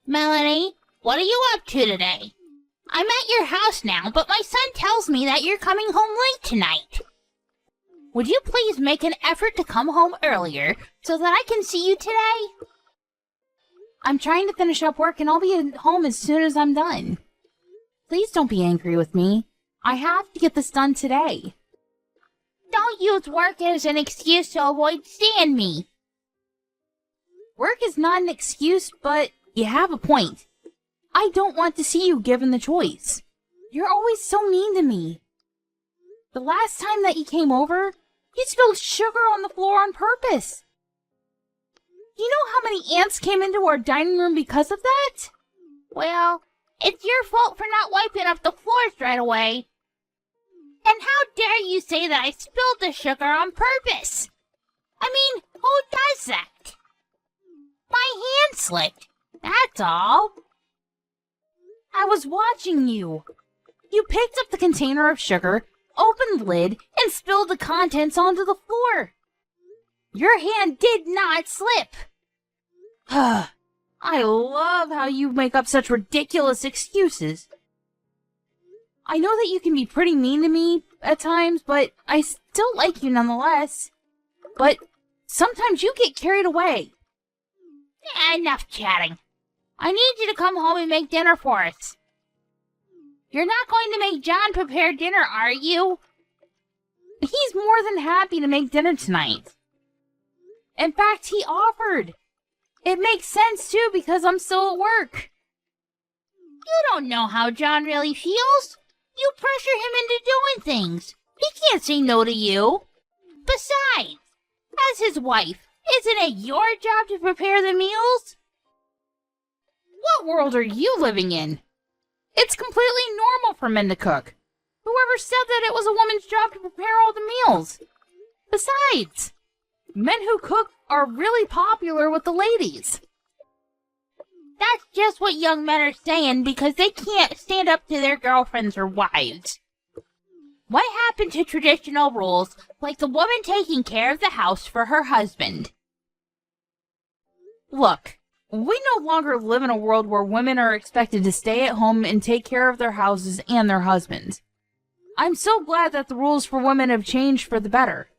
Melanie, what are you up to today? I'm at your house now, but my son tells me that you're coming home late tonight. Would you please make an effort to come home earlier so that I can see you today? I'm trying to finish up work and I'll be at home as soon as I'm done. Please don't be angry with me. I have to get this done today. Don't use work as an excuse to avoid seeing me. Work is not an excuse, but you have a point. I don't want to see you given the choice. You're always so mean to me. The last time that you came over, you spilled sugar on the floor on purpose. You know how many ants came into our dining room because of that? Well, it's your fault for not wiping up the floors right away. And how dare you say that I spilled the sugar on purpose? I mean, who does that? My hand slipped, that's all. I was watching you. You picked up the container of sugar, opened the lid, and spilled the contents onto the floor. Your hand did not slip. I love how you make up such ridiculous excuses. I know that you can be pretty mean to me at times, but I still like you nonetheless. But sometimes you get carried away. Enough chatting. I need you to come home and make dinner for us. You're not going to make John prepare dinner, are you? He's more than happy to make dinner tonight. In fact, he offered. It makes sense, too, because I'm still at work. You don't know how John really feels. You pressure him into doing things. He can't say no to you. Besides, as his wife, isn't it your job to prepare the meals? What world are you living in? It's completely normal for men to cook. Whoever said that it was a woman's job to prepare all the meals? Besides, men who cook are really popular with the ladies. That's just what young men are saying because they can't stand up to their girlfriends or wives. What happened to traditional rules like the woman taking care of the house for her husband? Look, we no longer live in a world where women are expected to stay at home and take care of their houses and their husbands. I'm so glad that the rules for women have changed for the better.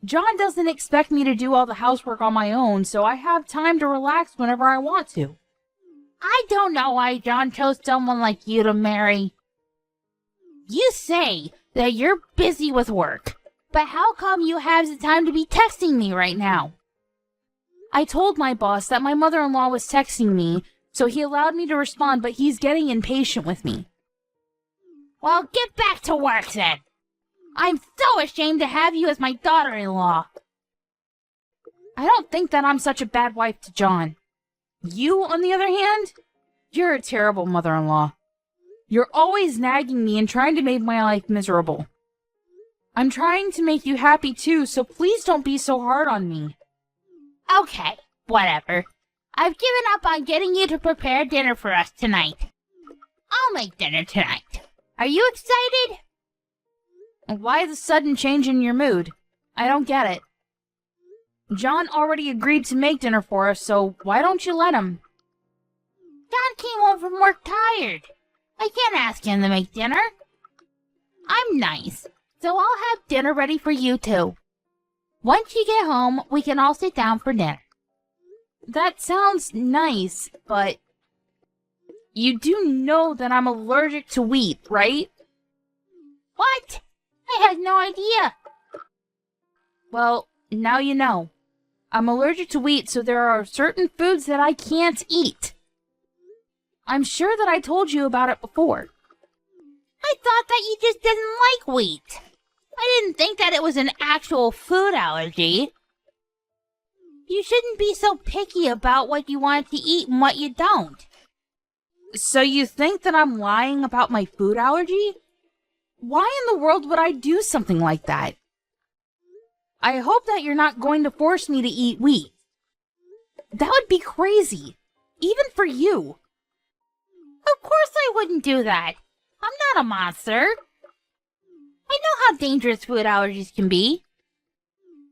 John doesn't expect me to do all the housework on my own, so I have time to relax whenever I want to. I don't know why John chose someone like you to marry. You say that you're busy with work, but how come you have the time to be texting me right now? I told my boss that my mother-in-law was texting me, so he allowed me to respond, but he's getting impatient with me. Well, get back to work then. I'm so ashamed to have you as my daughter-in-law. I don't think that I'm such a bad wife to John. You, on the other hand, you're a terrible mother-in-law. You're always nagging me and trying to make my life miserable. I'm trying to make you happy too, so please don't be so hard on me. Okay, whatever. I've given up on getting you to prepare dinner for us tonight. I'll make dinner tonight. Are you excited? Why the sudden change in your mood? I don't get it. John already agreed to make dinner for us, so why don't you let him? John came home from work tired. I can't ask him to make dinner. I'm nice, so I'll have dinner ready for you too. Once you get home, we can all sit down for dinner. That sounds nice, but you do know that I'm allergic to wheat, right? What? I had no idea. Well, now you know. I'm allergic to wheat, so there are certain foods that I can't eat. I'm sure that I told you about it before. I thought that you just didn't like wheat. I didn't think that it was an actual food allergy. You shouldn't be so picky about what you want to eat and what you don't. So you think that I'm lying about my food allergy? Why in the world would I do something like that? I hope that you're not going to force me to eat wheat. That would be crazy, even for you. Of course I wouldn't do that. I'm not a monster. I know how dangerous food allergies can be.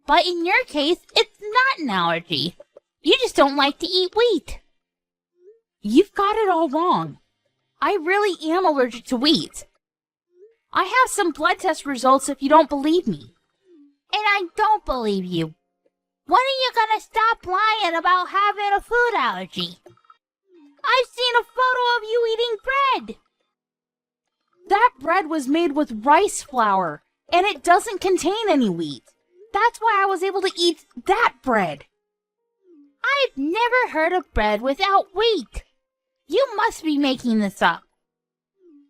But in your case, it's not an allergy. You just don't like to eat wheat. You've got it all wrong. I really am allergic to wheat. I have some blood test results if you don't believe me. And I don't believe you. When are you gonna stop lying about having a food allergy? I've seen a photo of you eating bread. That bread was made with rice flour, and it doesn't contain any wheat. That's why I was able to eat that bread. I've never heard of bread without wheat. You must be making this up.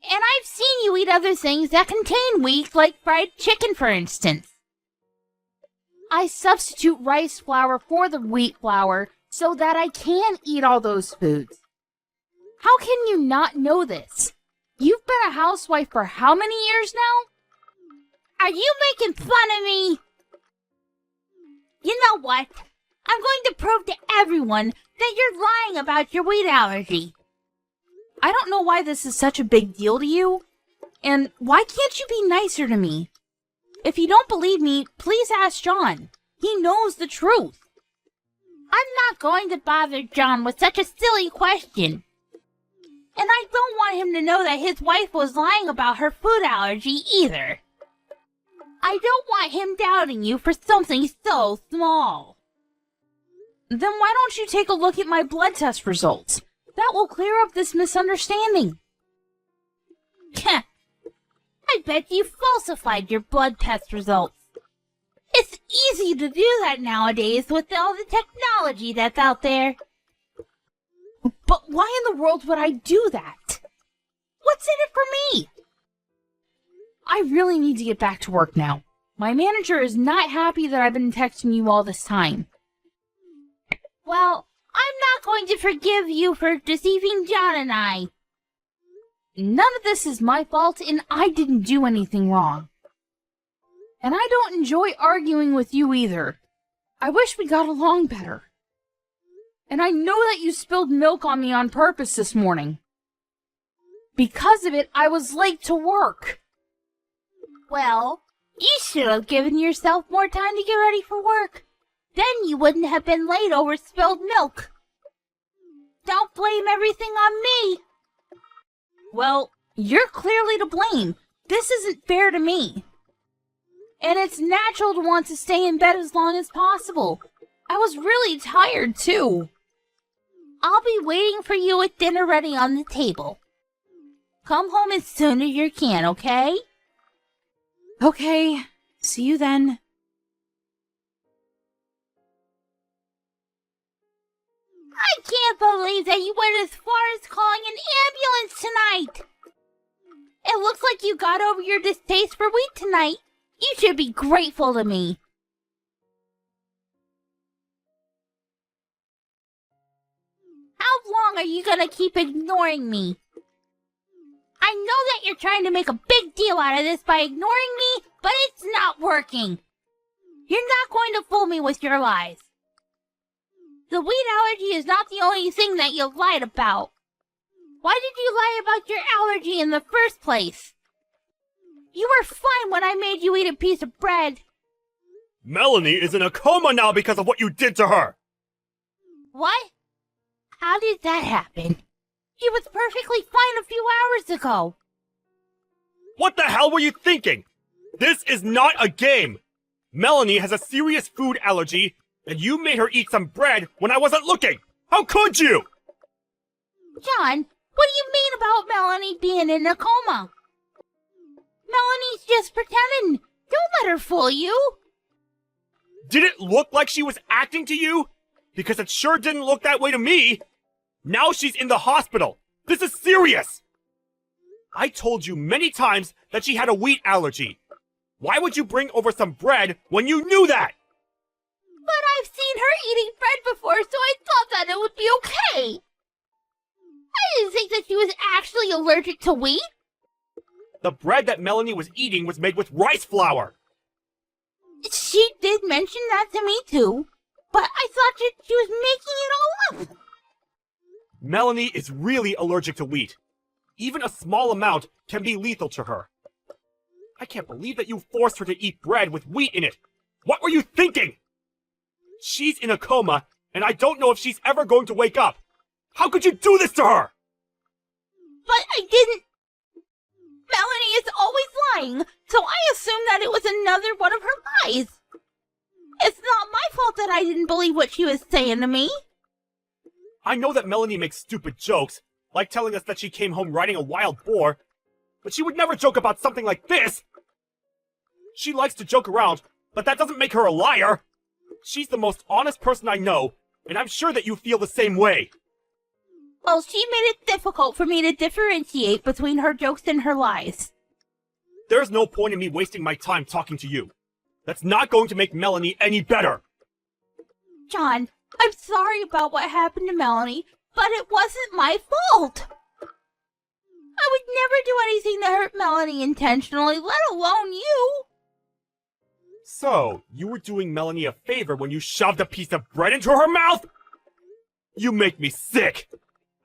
And I've seen you eat other things that contain wheat, like fried chicken, for instance. I substitute rice flour for the wheat flour so that I can eat all those foods. How can you not know this? You've been a housewife for how many years now? Are you making fun of me? You know what? I'm going to prove to everyone that you're lying about your wheat allergy. I don't know why this is such a big deal to you. And why can't you be nicer to me? If you don't believe me, please ask John. He knows the truth. I'm not going to bother John with such a silly question. And I don't want him to know that his wife was lying about her food allergy either. I don't want him doubting you for something so small. Then why don't you take a look at my blood test results? That will clear up this misunderstanding. I bet you falsified your blood test results. It's easy to do that nowadays with all the technology that's out there. But why in the world would I do that? What's in it for me? I really need to get back to work now. My manager is not happy that I've been texting you all this time. Well, I'm not going to forgive you for deceiving John and I. None of this is my fault, and I didn't do anything wrong. And I don't enjoy arguing with you either. I wish we got along better. And I know that you spilled milk on me on purpose this morning. Because of it, I was late to work. Well, you should have given yourself more time to get ready for work. Then you wouldn't have been late over spilled milk. Don't blame everything on me. Well, you're clearly to blame. This isn't fair to me. And it's natural to want to stay in bed as long as possible. I was really tired, too. I'll be waiting for you with dinner ready on the table. Come home as soon as you can, okay? Okay. See you then. I can't believe that you went as far as calling an ambulance tonight. It looks like you got over your distaste for wheat tonight. You should be grateful to me. How long are you gonna keep ignoring me? I know that you're trying to make a big deal out of this by ignoring me, but it's not working. You're not going to fool me with your lies. The wheat allergy is not the only thing that you lied about. Why did you lie about your allergy in the first place? You were fine when I made you eat a piece of bread. Melanie is in a coma now because of what you did to her! What? How did that happen? She was perfectly fine a few hours ago. What the hell were you thinking? This is not a game! Melanie has a serious food allergy, and you made her eat some bread when I wasn't looking! How could you? John, what do you mean about Melanie being in a coma? Melanie's just pretending. Don't let her fool you. Did it look like she was acting to you? Because it sure didn't look that way to me. Now she's in the hospital. This is serious. I told you many times that she had a wheat allergy. Why would you bring over some bread when you knew that? But I've seen her eating bread before, so I thought that it would be okay. I didn't think that she was actually allergic to wheat. The bread that Melanie was eating was made with rice flour. She did mention that to me too, but I thought that she was making it all up. Melanie is really allergic to wheat. Even a small amount can be lethal to her. I can't believe that you forced her to eat bread with wheat in it. What were you thinking? She's in a coma, and I don't know if she's ever going to wake up. How could you do this to her? But I didn't. Melanie is always lying, so I assumed that it was another one of her lies. It's not my fault that I didn't believe what she was saying to me. I know that Melanie makes stupid jokes, like telling us that she came home riding a wild boar, but she would never joke about something like this. She likes to joke around, but that doesn't make her a liar. She's the most honest person I know, and I'm sure that you feel the same way. Well, she made it difficult for me to differentiate between her jokes and her lies. There's no point in me wasting my time talking to you. That's not going to make Melanie any better. John, I'm sorry about what happened to Melanie, but it wasn't my fault. I would never do anything to hurt Melanie intentionally, let alone you. So, you were doing Melanie a favor when you shoved a piece of bread into her mouth? You make me sick.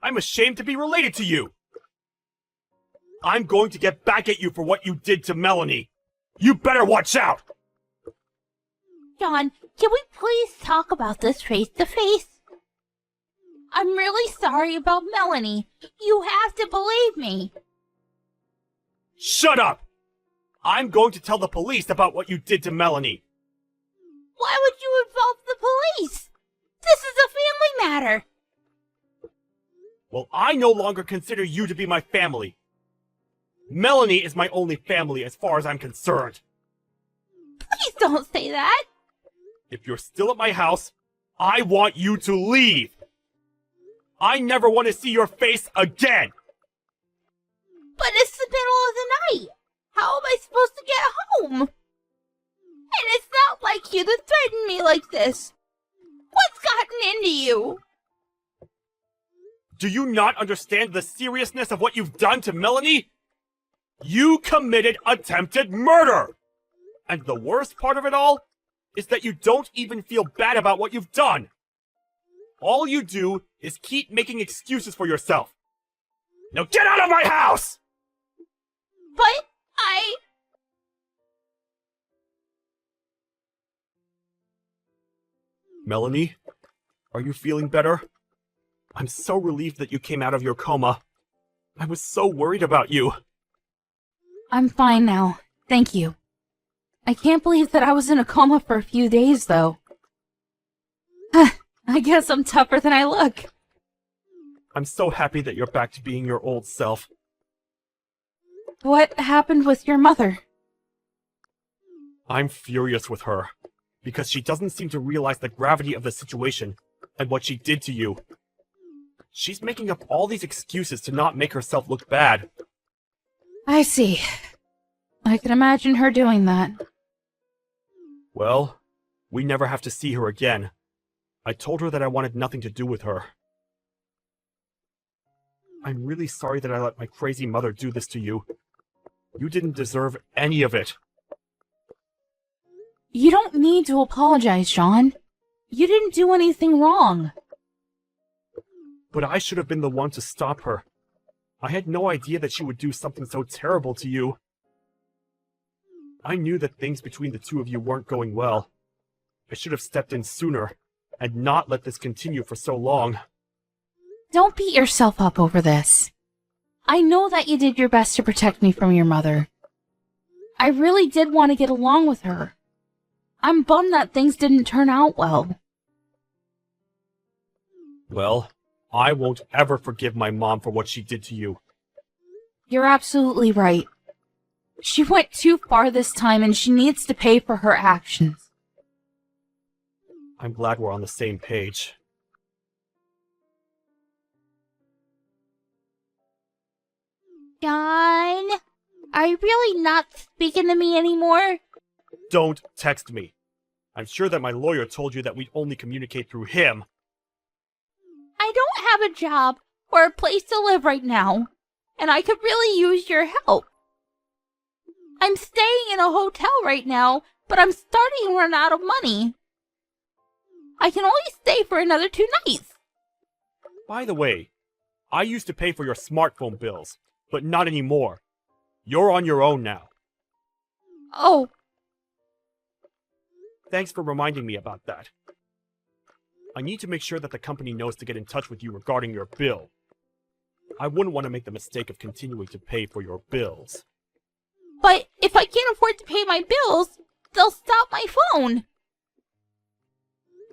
I'm ashamed to be related to you. I'm going to get back at you for what you did to Melanie. You better watch out! John, can we please talk about this face to face? I'm really sorry about Melanie. You have to believe me. Shut up! I'm going to tell the police about what you did to Melanie. Why would you involve the police? This is a family matter. Well, I no longer consider you to be my family. Melanie is my only family as far as I'm concerned. Please don't say that. If you're still at my house, I want you to leave. I never want to see your face again. But it's the middle of the night. How am I supposed to get home? And it's not like you to threaten me like this. What's gotten into you? Do you not understand the seriousness of what you've done to Melanie? You committed attempted murder! And the worst part of it all is that you don't even feel bad about what you've done. All you do is keep making excuses for yourself. Now get out of my house! But Melanie, are you feeling better? I'm so relieved that you came out of your coma. I was so worried about you. I'm fine now. Thank you. I can't believe that I was in a coma for a few days, though. I guess I'm tougher than I look. I'm so happy that you're back to being your old self. What happened with your mother? I'm furious with her, because she doesn't seem to realize the gravity of the situation and what she did to you. She's making up all these excuses to not make herself look bad. I see. I can imagine her doing that. Well, we never have to see her again. I told her that I wanted nothing to do with her. I'm really sorry that I let my crazy mother do this to you. You didn't deserve any of it. You don't need to apologize, Sean. You didn't do anything wrong. But I should have been the one to stop her. I had no idea that she would do something so terrible to you. I knew that things between the two of you weren't going well. I should have stepped in sooner, and not let this continue for so long. Don't beat yourself up over this. I know that you did your best to protect me from your mother. I really did want to get along with her. I'm bummed that things didn't turn out well. Well, I won't ever forgive my mom for what she did to you. You're absolutely right. She went too far this time and she needs to pay for her actions. I'm glad we're on the same page. John, are you really not speaking to me anymore? Don't text me. I'm sure that my lawyer told you that we'd only communicate through him. I don't have a job or a place to live right now, and I could really use your help. I'm staying in a hotel right now, but I'm starting to run out of money. I can only stay for another 2 nights. By the way, I used to pay for your smartphone bills, but not anymore. You're on your own now. Oh, Thanks for reminding me about that. I need to make sure that the company knows to get in touch with you regarding your bill. I wouldn't want to make the mistake of continuing to pay for your bills. But if I can't afford to pay my bills, they'll stop my phone.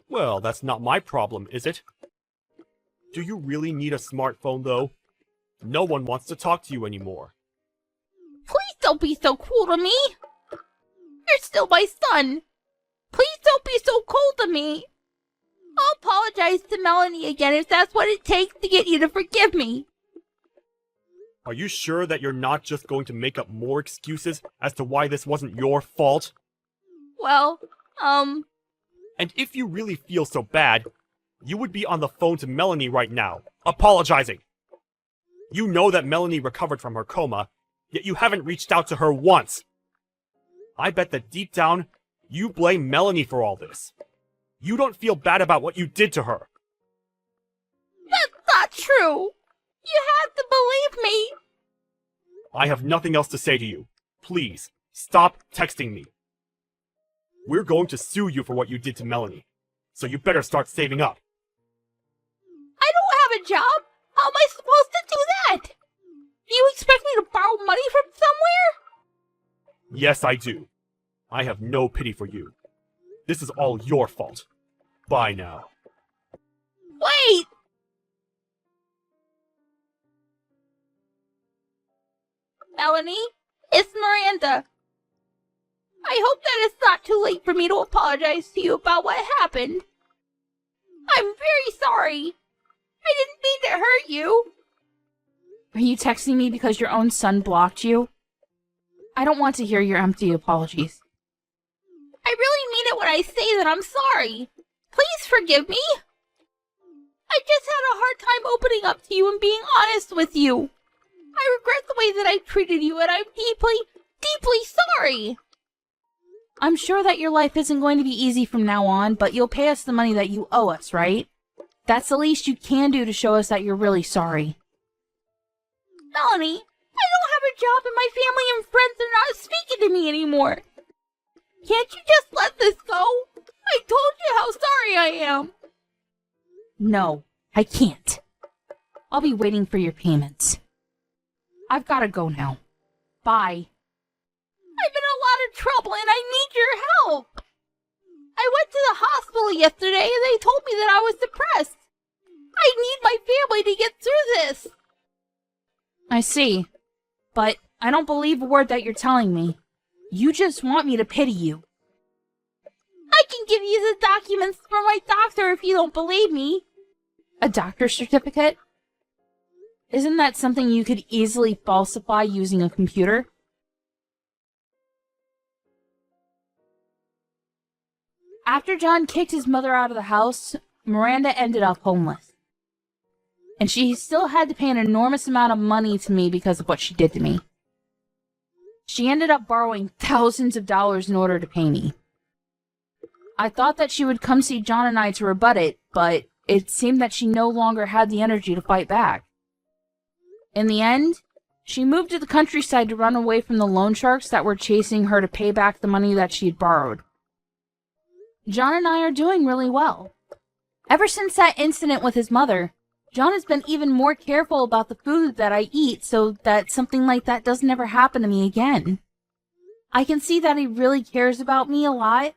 Well, that's not my problem, is it? Do you really need a smartphone, though? No one wants to talk to you anymore. Please don't be so cruel to me. You're still my son. Please don't be so cold to me. I'll apologize to Melanie again if that's what it takes to get you to forgive me. Are you sure that you're not just going to make up more excuses as to why this wasn't your fault? Well, And if you really feel so bad, you would be on the phone to Melanie right now, apologizing. You know that Melanie recovered from her coma, yet you haven't reached out to her once. I bet that deep down, you blame Melanie for all this. You don't feel bad about what you did to her. that's not true. You have to believe me. I have nothing else to say to you. Please, stop texting me. We're going to sue you for what you did to Melanie, so you better start saving up. I don't have a job. How am I supposed to do that? Do you expect me to borrow money from somewhere? Yes, I do. I have no pity for you. This is all your fault. Bye now. Wait! Melanie, it's Miranda. I hope that it's not too late for me to apologize to you about what happened. I'm very sorry. I didn't mean to hurt you. Are you texting me because your own son blocked you? I don't want to hear your empty apologies. I really mean it when I say that I'm sorry. Please forgive me. I just had a hard time opening up to you and being honest with you. I regret the way that I treated you, and I'm deeply, deeply sorry. I'm sure that your life isn't going to be easy from now on, but you'll pay us the money that you owe us, right? That's the least you can do to show us that you're really sorry. Melanie, I don't have a job and my family and friends are not speaking to me anymore. Can't you just let this go? I told you how sorry I am. No, I can't. I'll be waiting for your payments. I've got to go now. Bye. I'm in a lot of trouble and I need your help. I went to the hospital yesterday and they told me that I was depressed. I need my family to get through this. I see. But I don't believe a word that you're telling me. You just want me to pity you. I can give you the documents from my doctor if you don't believe me. A doctor's certificate? Isn't that something you could easily falsify using a computer? After John kicked his mother out of the house, Miranda ended up homeless. And she still had to pay an enormous amount of money to me because of what she did to me. She ended up borrowing thousands of dollars in order to pay me. I thought that she would come see John and I to rebut it, but it seemed that she no longer had the energy to fight back. In the end, she moved to the countryside to run away from the loan sharks that were chasing her to pay back the money that she had borrowed. John and I are doing really well. Ever since that incident with his mother, John has been even more careful about the food that I eat so that something like that doesn't ever happen to me again. I can see that he really cares about me a lot,